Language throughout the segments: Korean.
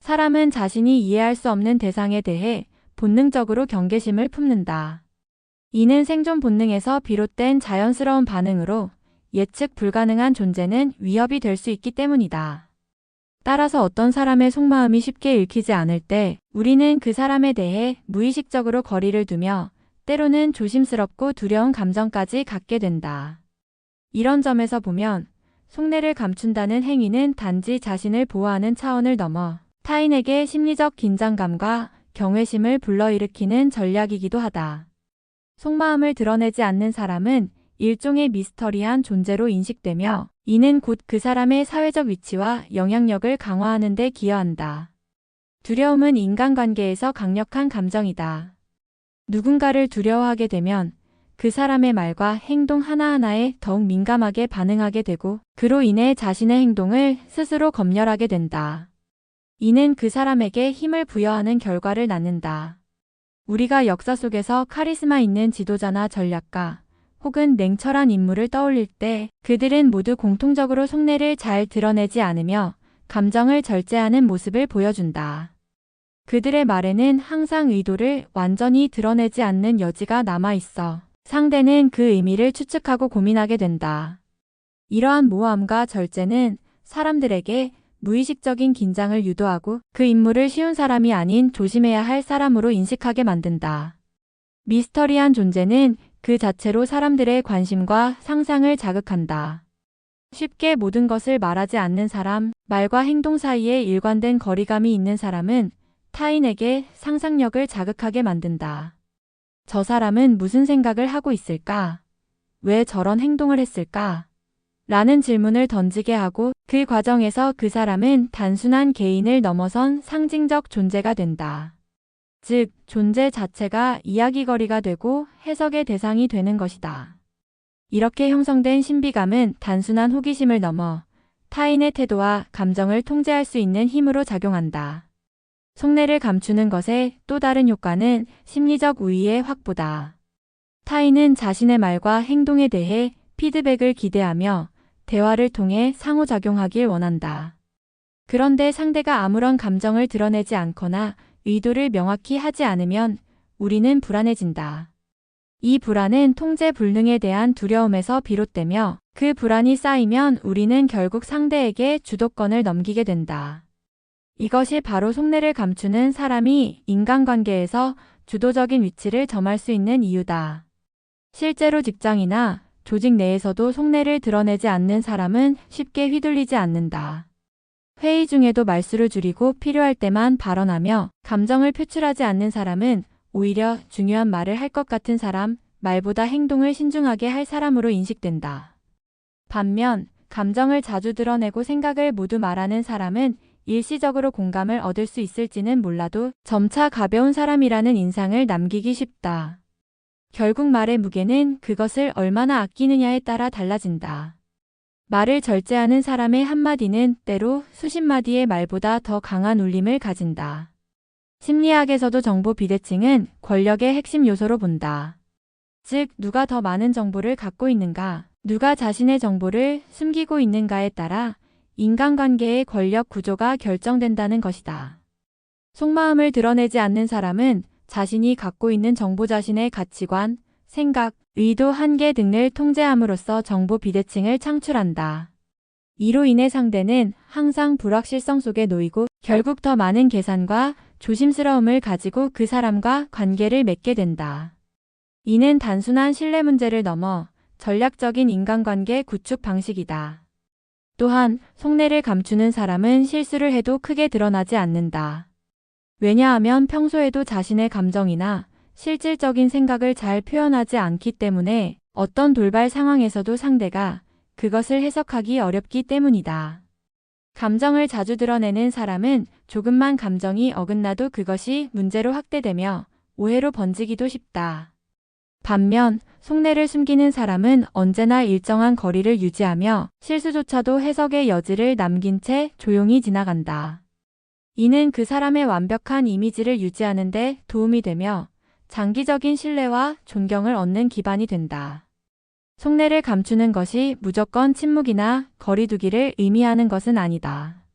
사람은 자신이 이해할 수 없는 대상에 대해 본능적으로 경계심을 품는다. 이는 생존 본능에서 비롯된 자연스러운 반응으로 예측 불가능한 존재는 위협이 될 수 있기 때문이다. 따라서 어떤 사람의 속마음이 쉽게 읽히지 않을 때 우리는 그 사람에 대해 무의식적으로 거리를 두며 때로는 조심스럽고 두려운 감정까지 갖게 된다. 이런 점에서 보면 속내를 감춘다는 행위는 단지 자신을 보호하는 차원을 넘어 타인에게 심리적 긴장감과 경외심을 불러일으키는 전략이기도 하다. 속마음을 드러내지 않는 사람은 일종의 미스터리한 존재로 인식되며 이는 곧 그 사람의 사회적 위치와 영향력을 강화하는 데 기여한다. 두려움은 인간관계에서 강력한 감정이다. 누군가를 두려워하게 되면 그 사람의 말과 행동 하나하나에 더욱 민감하게 반응하게 되고 그로 인해 자신의 행동을 스스로 검열하게 된다. 이는 그 사람에게 힘을 부여하는 결과를 낳는다. 우리가 역사 속에서 카리스마 있는 지도자나 전략가 혹은 냉철한 인물을 떠올릴 때 그들은 모두 공통적으로 속내를 잘 드러내지 않으며 감정을 절제하는 모습을 보여준다. 그들의 말에는 항상 의도를 완전히 드러내지 않는 여지가 남아있어 상대는 그 의미를 추측하고 고민하게 된다. 이러한 모호함과 절제는 사람들에게 무의식적인 긴장을 유도하고 그 인물을 쉬운 사람이 아닌 조심해야 할 사람으로 인식하게 만든다. 미스터리한 존재는 그 자체로 사람들의 관심과 상상을 자극한다. 쉽게 모든 것을 말하지 않는 사람, 말과 행동 사이에 일관된 거리감이 있는 사람은 타인에게 상상력을 자극하게 만든다. 저 사람은 무슨 생각을 하고 있을까? 왜 저런 행동을 했을까? 라는 질문을 던지게 하고 그 과정에서 그 사람은 단순한 개인을 넘어선 상징적 존재가 된다. 즉, 존재 자체가 이야기거리가 되고 해석의 대상이 되는 것이다. 이렇게 형성된 신비감은 단순한 호기심을 넘어 타인의 태도와 감정을 통제할 수 있는 힘으로 작용한다. 속내를 감추는 것의 또 다른 효과는 심리적 우위의 확보다. 타인은 자신의 말과 행동에 대해 피드백을 기대하며 대화를 통해 상호작용하길 원한다. 그런데 상대가 아무런 감정을 드러내지 않거나 의도를 명확히 하지 않으면 우리는 불안해진다. 이 불안은 통제 불능에 대한 두려움에서 비롯되며 그 불안이 쌓이면 우리는 결국 상대에게 주도권을 넘기게 된다. 이것이 바로 속내를 감추는 사람이 인간관계에서 주도적인 위치를 점할 수 있는 이유다. 실제로 직장이나 조직 내에서도 속내를 드러내지 않는 사람은 쉽게 휘둘리지 않는다. 회의 중에도 말수를 줄이고 필요할 때만 발언하며 감정을 표출하지 않는 사람은 오히려 중요한 말을 할 것 같은 사람, 말보다 행동을 신중하게 할 사람으로 인식된다. 반면 감정을 자주 드러내고 생각을 모두 말하는 사람은 일시적으로 공감을 얻을 수 있을지는 몰라도 점차 가벼운 사람이라는 인상을 남기기 쉽다. 결국 말의 무게는 그것을 얼마나 아끼느냐에 따라 달라진다. 말을 절제하는 사람의 한마디는 때로 수십 마디의 말보다 더 강한 울림을 가진다. 심리학에서도 정보 비대칭은 권력의 핵심 요소로 본다. 즉, 누가 더 많은 정보를 갖고 있는가, 누가 자신의 정보를 숨기고 있는가에 따라 인간관계의 권력 구조가 결정된다는 것이다. 속마음을 드러내지 않는 사람은 자신이 갖고 있는 정보 자신의 가치관, 생각, 의도, 한계 등을 통제함으로써 정보 비대칭을 창출한다. 이로 인해 상대는 항상 불확실성 속에 놓이고 결국 더 많은 계산과 조심스러움을 가지고 그 사람과 관계를 맺게 된다. 이는 단순한 신뢰 문제를 넘어 전략적인 인간관계 구축 방식이다. 또한 속내를 감추는 사람은 실수를 해도 크게 드러나지 않는다. 왜냐하면 평소에도 자신의 감정이나 실질적인 생각을 잘 표현하지 않기 때문에 어떤 돌발 상황에서도 상대가 그것을 해석하기 어렵기 때문이다. 감정을 자주 드러내는 사람은 조금만 감정이 어긋나도 그것이 문제로 확대되며 오해로 번지기도 쉽다. 반면 속내를 숨기는 사람은 언제나 일정한 거리를 유지하며 실수조차도 해석의 여지를 남긴 채 조용히 지나간다. 이는 그 사람의 완벽한 이미지를 유지하는 데 도움이 되며 장기적인 신뢰와 존경을 얻는 기반이 된다. 속내를 감추는 것이 무조건 침묵이나 거리두기를 의미하는 것은 아니다.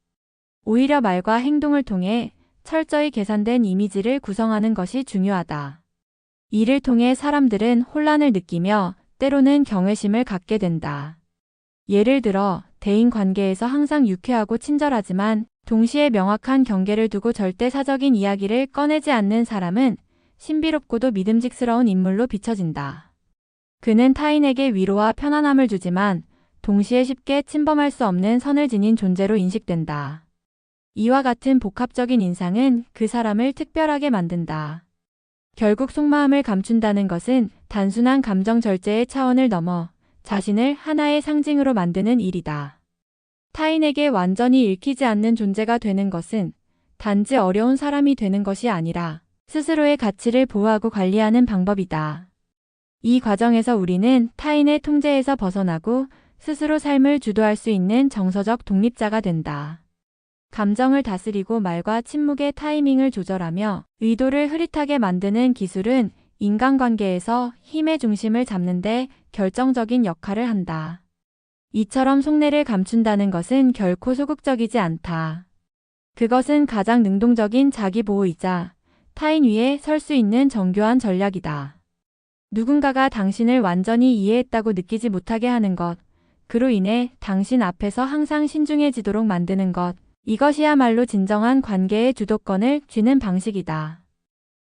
오히려 말과 행동을 통해 철저히 계산된 이미지를 구성하는 것이 중요하다. 이를 통해 사람들은 혼란을 느끼며 때로는 경외심을 갖게 된다. 예를 들어 대인 관계에서 항상 유쾌하고 친절하지만 동시에 명확한 경계를 두고 절대 사적인 이야기를 꺼내지 않는 사람은 신비롭고도 믿음직스러운 인물로 비춰진다. 그는 타인에게 위로와 편안함을 주지만 동시에 쉽게 침범할 수 없는 선을 지닌 존재로 인식된다. 이와 같은 복합적인 인상은 그 사람을 특별하게 만든다. 결국 속마음을 감춘다는 것은 단순한 감정 절제의 차원을 넘어 자신을 하나의 상징으로 만드는 일이다. 타인에게 완전히 읽히지 않는 존재가 되는 것은 단지 어려운 사람이 되는 것이 아니라 스스로의 가치를 보호하고 관리하는 방법이다. 이 과정에서 우리는 타인의 통제에서 벗어나고 스스로 삶을 주도할 수 있는 정서적 독립자가 된다. 감정을 다스리고 말과 침묵의 타이밍을 조절하며 의도를 흐릿하게 만드는 기술은 인간관계에서 힘의 중심을 잡는 데 결정적인 역할을 한다. 이처럼 속내를 감춘다는 것은 결코 소극적이지 않다. 그것은 가장 능동적인 자기보호이자 타인 위에 설 수 있는 정교한 전략이다. 누군가가 당신을 완전히 이해했다고 느끼지 못하게 하는 것, 그로 인해 당신 앞에서 항상 신중해지도록 만드는 것, 이것이야말로 진정한 관계의 주도권을 쥐는 방식이다.